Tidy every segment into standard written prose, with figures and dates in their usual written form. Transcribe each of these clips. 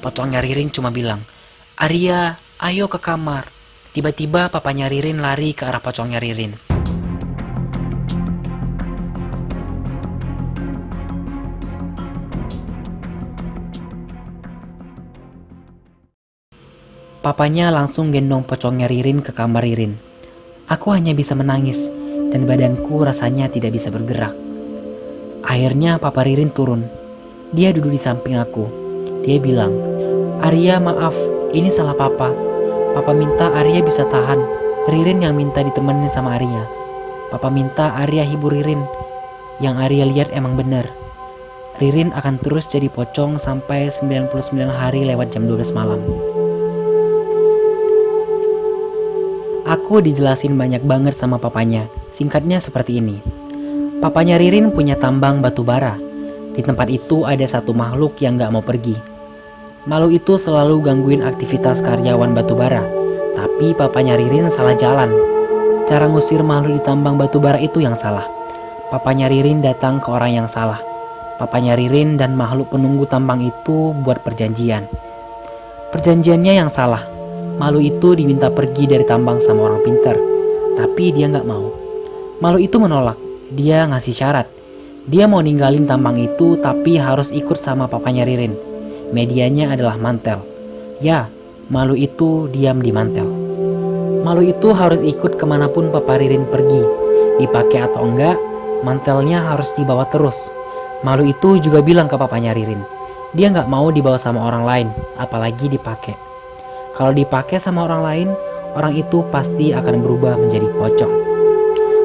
Pocongnya Ririn cuma bilang, "Arya, ayo ke kamar." Tiba-tiba papanya Ririn lari ke arah pocongnya Ririn. Papanya langsung gendong pocongnya Ririn ke kamar Ririn. Aku hanya bisa menangis dan badanku rasanya tidak bisa bergerak. Akhirnya papa Ririn turun. Dia duduk di samping aku. Dia bilang, "Arya, maaf, ini salah papa. Papa minta Arya bisa tahan. Ririn yang minta ditemenin sama Arya. Papa minta Arya hibur Ririn. Yang Arya lihat emang bener. Ririn akan terus jadi pocong sampai 99 hari lewat jam 12 malam." Aku dijelasin banyak banget sama papanya. Singkatnya seperti ini. Papanya Ririn punya tambang batu bara. Di tempat itu ada satu makhluk yang gak mau pergi. Makhluk itu selalu gangguin aktivitas karyawan batu bara. Tapi papanya Ririn salah jalan. Cara ngusir makhluk di tambang batu bara itu yang salah. Papanya Ririn datang ke orang yang salah. Papanya Ririn dan makhluk penunggu tambang itu buat perjanjian. Perjanjiannya yang salah. Makhluk itu diminta pergi dari tambang sama orang pintar, tapi dia gak mau. Makhluk itu menolak. Dia ngasih syarat. Dia mau ninggalin tambang itu tapi harus ikut sama papanya Ririn. Medianya adalah mantel. Ya, makhluk itu diam di mantel. Makhluk itu harus ikut kemanapun papa Ririn pergi. Dipakai atau enggak, mantelnya harus dibawa terus. Makhluk itu juga bilang ke papanya Ririn, dia gak mau dibawa sama orang lain, apalagi dipakai. Kalau dipakai sama orang lain, orang itu pasti akan berubah menjadi pocong.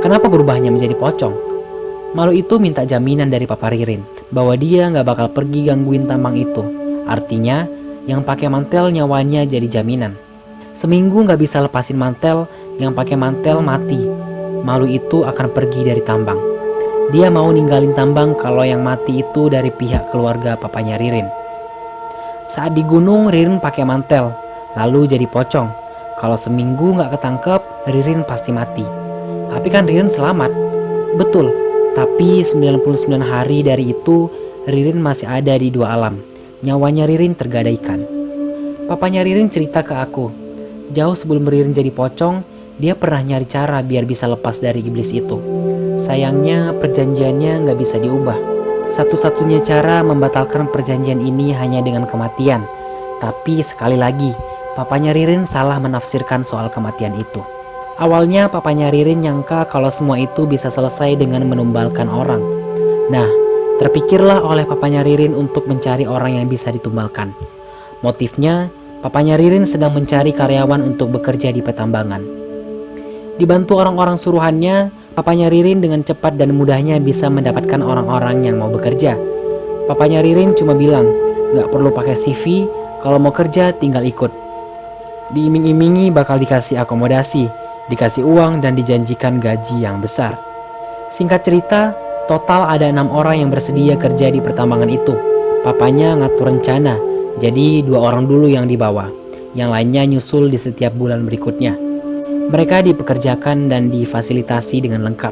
Kenapa berubahnya menjadi pocong? Makhluk itu minta jaminan dari papa Ririn bahwa dia gak bakal pergi gangguin tambang itu. Artinya, yang pakai mantel nyawanya jadi jaminan. Seminggu gak bisa lepasin mantel, yang pakai mantel mati. Makhluk itu akan pergi dari tambang. Dia mau ninggalin tambang kalau yang mati itu dari pihak keluarga papanya Ririn. Saat di gunung, Ririn pakai mantel, lalu jadi pocong. Kalau seminggu gak ketangkep, Ririn pasti mati. Tapi kan Ririn selamat. Betul, tapi 99 hari dari itu Ririn masih ada di dua alam. Nyawanya Ririn tergadaikan. Papanya Ririn cerita ke aku, jauh sebelum Ririn jadi pocong, dia pernah nyari cara biar bisa lepas dari iblis itu. Sayangnya perjanjiannya gak bisa diubah. Satu-satunya cara membatalkan perjanjian ini hanya dengan kematian. Tapi sekali lagi, papanya Ririn salah menafsirkan soal kematian itu. Awalnya papanya Ririn nyangka kalau semua itu bisa selesai dengan menumbalkan orang. Nah, terpikirlah oleh papanya Ririn untuk mencari orang yang bisa ditumbalkan. Motifnya, papanya Ririn sedang mencari karyawan untuk bekerja di pertambangan. Dibantu orang-orang suruhannya, papanya Ririn dengan cepat dan mudahnya bisa mendapatkan orang-orang yang mau bekerja. Papanya Ririn cuma bilang, gak perlu pakai CV, kalau mau kerja tinggal ikut. Diiming-imingi bakal dikasih akomodasi, dikasih uang dan dijanjikan gaji yang besar. Singkat cerita, total ada 6 orang yang bersedia kerja di pertambangan itu. Papanya ngatur rencana, jadi 2 orang dulu yang dibawa. Yang lainnya nyusul di setiap bulan berikutnya. Mereka dipekerjakan dan difasilitasi dengan lengkap.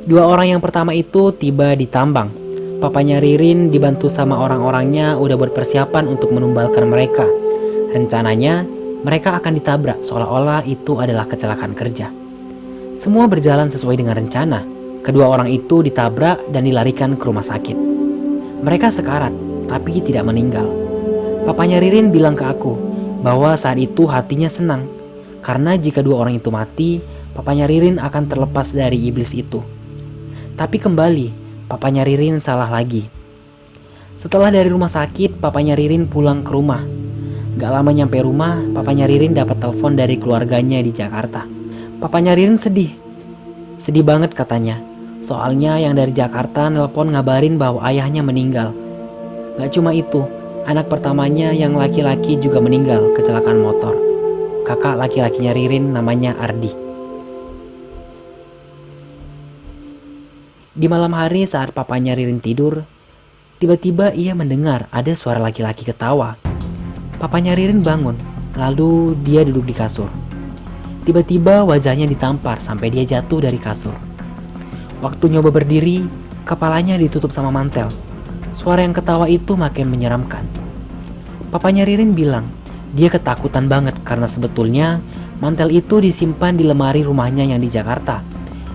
2 orang yang pertama itu tiba di tambang. Papanya Ririn dibantu sama orang-orangnya udah buat persiapan untuk menumbalkan mereka. Rencananya, mereka akan ditabrak seolah-olah itu adalah kecelakaan kerja. Semua berjalan sesuai dengan rencana. Kedua orang itu ditabrak dan dilarikan ke rumah sakit. Mereka sekarat, tapi tidak meninggal. Papanya Ririn bilang ke aku bahwa saat itu hatinya senang. Karena jika 2 orang itu mati, papanya Ririn akan terlepas dari iblis itu. Tapi kembali, papanya Ririn salah lagi. Setelah dari rumah sakit, papanya Ririn pulang ke rumah. Gak lama nyampe rumah, papanya Ririn dapat telepon dari keluarganya di Jakarta. Papanya Ririn sedih. Sedih banget katanya. Soalnya yang dari Jakarta nelpon ngabarin bahwa ayahnya meninggal. Gak cuma itu, anak pertamanya yang laki-laki juga meninggal kecelakaan motor. Kakak laki-lakinya Ririn namanya Ardi. Di malam hari saat papanya Ririn tidur, tiba-tiba ia mendengar ada suara laki-laki ketawa. Papanya Ririn bangun, lalu dia duduk di kasur. Tiba-tiba wajahnya ditampar sampai dia jatuh dari kasur. Waktu nyoba berdiri, kepalanya ditutup sama mantel. Suara yang ketawa itu makin menyeramkan. Papanya Ririn bilang dia ketakutan banget karena sebetulnya mantel itu disimpan di lemari rumahnya yang di Jakarta,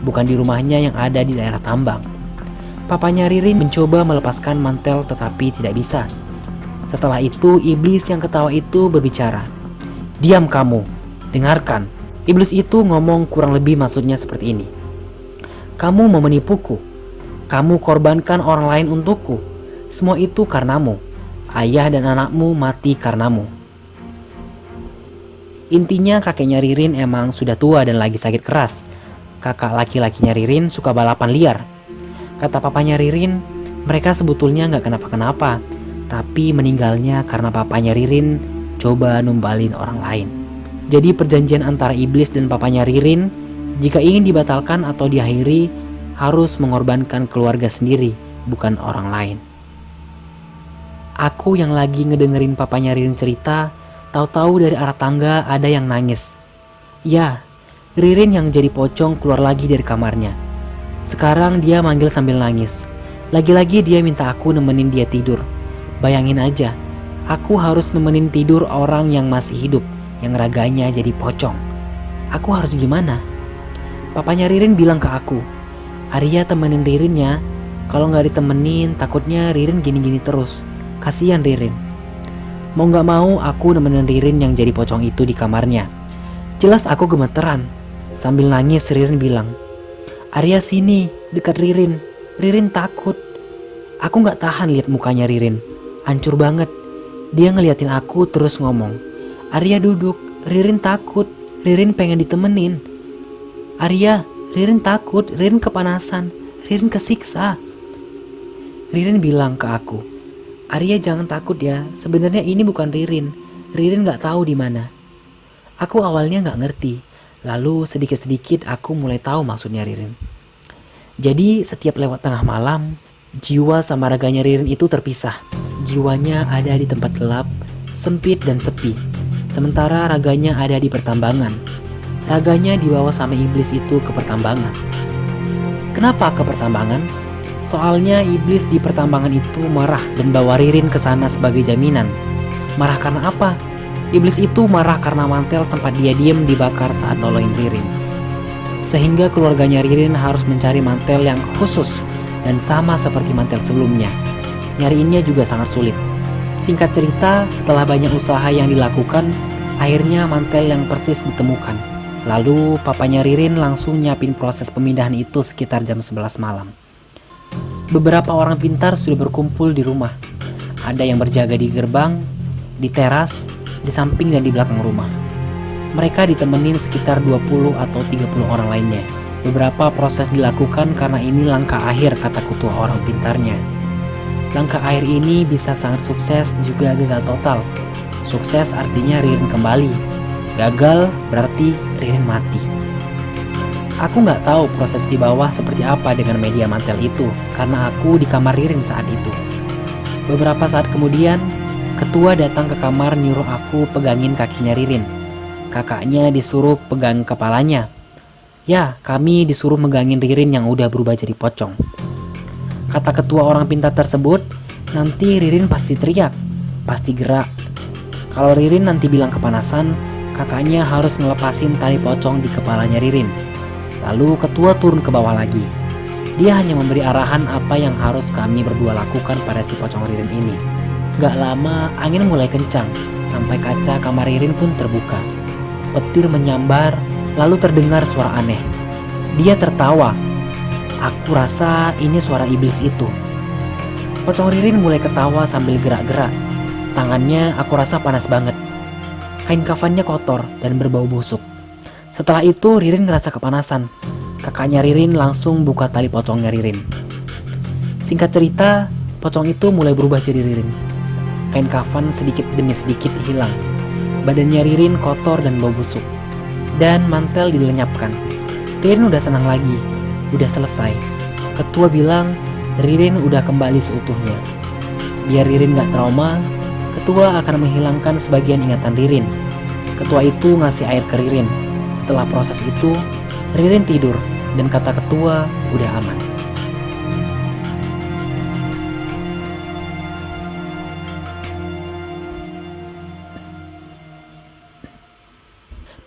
bukan di rumahnya yang ada di daerah tambang. Papanya Ririn mencoba melepaskan mantel tetapi tidak bisa. Setelah itu iblis yang ketawa itu berbicara. "Diam kamu, dengarkan." Iblis itu ngomong kurang lebih maksudnya seperti ini. "Kamu mau menipuku. Kamu korbankan orang lain untukku. Semua itu karenamu. Ayah dan anakmu mati karenamu." Intinya kakeknya Ririn emang sudah tua dan lagi sakit keras. Kakak laki-lakinya Ririn suka balapan liar. Kata papanya Ririn, mereka sebetulnya gak kenapa-kenapa, tapi meninggalnya karena papanya Ririn coba numbalin orang lain. Jadi perjanjian antara iblis dan papanya Ririn, jika ingin dibatalkan atau diakhiri, harus mengorbankan keluarga sendiri, bukan orang lain. Aku yang lagi ngedengerin papanya Ririn cerita, tahu-tahu dari arah tangga ada yang nangis. Ya, Ririn yang jadi pocong keluar lagi dari kamarnya. Sekarang dia manggil sambil nangis. Lagi-lagi dia minta aku nemenin dia tidur. Bayangin aja, aku harus nemenin tidur orang yang masih hidup, yang raganya jadi pocong. Aku harus gimana? Papanya Ririn bilang ke aku, "Arya temenin Ririn ya. Kalau nggak ditemenin, takutnya Ririn gini-gini terus. Kasihan Ririn." Mau nggak mau aku nemenin Ririn yang jadi pocong itu di kamarnya. Jelas aku gemeteran. Sambil nangis Ririn bilang, "Arya sini, dekat Ririn. Ririn takut." Aku nggak tahan lihat mukanya Ririn. Hancur banget. Dia ngeliatin aku terus ngomong, "Arya duduk, Ririn takut, Ririn pengen ditemenin. Arya, Ririn takut, Ririn kepanasan, Ririn kesiksa." Ririn bilang ke aku, "Arya jangan takut ya, sebenarnya ini bukan Ririn. Ririn gak tahu di mana." Aku awalnya gak ngerti, lalu sedikit-sedikit aku mulai tahu maksudnya Ririn. Jadi setiap lewat tengah malam, jiwa sama raganya Ririn itu terpisah. Jiwanya ada di tempat gelap, sempit dan sepi. Sementara raganya ada di pertambangan. Raganya dibawa sama iblis itu ke pertambangan. Kenapa ke pertambangan? Soalnya iblis di pertambangan itu marah dan bawa Ririn ke sana sebagai jaminan. Marah karena apa? Iblis itu marah karena mantel tempat dia diem dibakar saat nolongin Ririn. Sehingga keluarganya Ririn harus mencari mantel yang khusus dan sama seperti mantel sebelumnya. Nyariinnya juga sangat sulit. Singkat cerita, setelah banyak usaha yang dilakukan, akhirnya mantel yang persis ditemukan. Lalu papanya Ririn langsung nyiapin proses pemindahan itu sekitar jam 11 malam. Beberapa orang pintar sudah berkumpul di rumah. Ada yang berjaga di gerbang, di teras, di samping dan di belakang rumah. Mereka ditemenin sekitar 20 atau 30 orang lainnya. Beberapa proses dilakukan karena ini langkah akhir, kata ketua orang pintarnya. Langkah akhir ini bisa sangat sukses juga gagal total. Sukses artinya Ririn kembali. Gagal berarti Ririn mati. Aku nggak tahu proses di bawah seperti apa dengan media mantel itu, karena aku di kamar Ririn saat itu. Beberapa saat kemudian, ketua datang ke kamar nyuruh aku pegangin kakinya Ririn. Kakaknya disuruh pegang kepalanya. Ya, kami disuruh megangin Ririn yang udah berubah jadi pocong. Kata ketua orang pintar tersebut, nanti Ririn pasti teriak, pasti gerak. Kalau Ririn nanti bilang kepanasan, kakaknya harus ngelepasin tali pocong di kepalanya Ririn. Lalu ketua turun ke bawah lagi. Dia hanya memberi arahan apa yang harus kami berdua lakukan pada si pocong Ririn ini. Gak lama, angin mulai kencang, sampai kaca kamar Ririn pun terbuka. Petir menyambar, lalu terdengar suara aneh. Dia tertawa. Aku rasa ini suara iblis itu. Pocong Ririn mulai ketawa sambil gerak-gerak. Tangannya aku rasa panas banget. Kain kafannya kotor dan berbau busuk. Setelah itu Ririn ngerasa kepanasan. Kakaknya Ririn langsung buka tali pocongnya Ririn. Singkat cerita, pocong itu mulai berubah jadi Ririn. Kain kafan sedikit demi sedikit hilang. Badannya Ririn kotor dan bau busuk. Dan mantel dilenyapkan. Ririn udah tenang lagi. Udah selesai. Ketua bilang Ririn udah kembali seutuhnya. Biar Ririn gak trauma, ketua akan menghilangkan sebagian ingatan Ririn. Ketua itu ngasih air ke Ririn. Setelah proses itu, Ririn tidur dan kata ketua udah aman.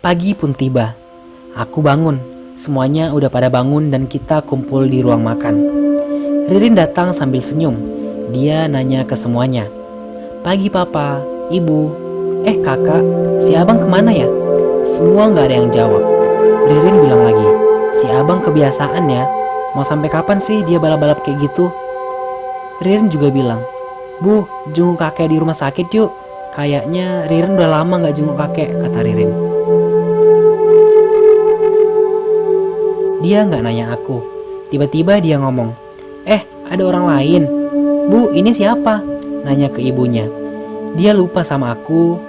Pagi pun tiba. Aku bangun. Semuanya udah pada bangun dan kita kumpul di ruang makan. Ririn datang sambil senyum. Dia nanya ke semuanya. Pagi papa, ibu, kakak, si abang kemana ya? Semua gak ada yang jawab. Ririn bilang lagi, si abang kebiasaan ya. Mau sampai kapan sih dia balap-balap kayak gitu? Ririn juga bilang, Bu, jenguk kakek di rumah sakit yuk. Kayaknya Ririn udah lama gak jenguk kakek, kata Ririn. Dia gak nanya aku. Tiba-tiba dia ngomong, ada orang lain. Bu, ini siapa? Nanya ke ibunya. Dia lupa sama aku.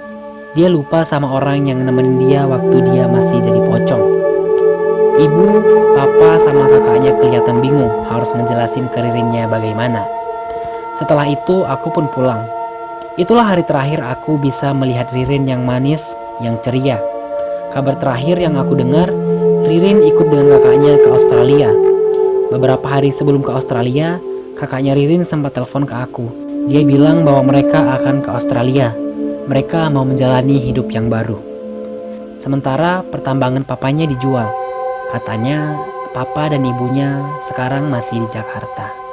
Dia lupa sama orang yang nemenin dia waktu dia masih jadi pocong. Ibu, papa, sama kakaknya kelihatan bingung harus ngejelasin ke Ririnnya bagaimana. Setelah itu aku pun pulang. Itulah hari terakhir aku bisa melihat Ririn yang manis, yang ceria. Kabar terakhir yang aku dengar, Ririn ikut dengan kakaknya ke Australia. Beberapa hari sebelum ke Australia, kakaknya Ririn sempat telepon ke aku. Dia bilang bahwa mereka akan ke Australia. Mereka mau menjalani hidup yang baru. Sementara pertambangan papanya dijual. Katanya papa dan ibunya sekarang masih di Jakarta.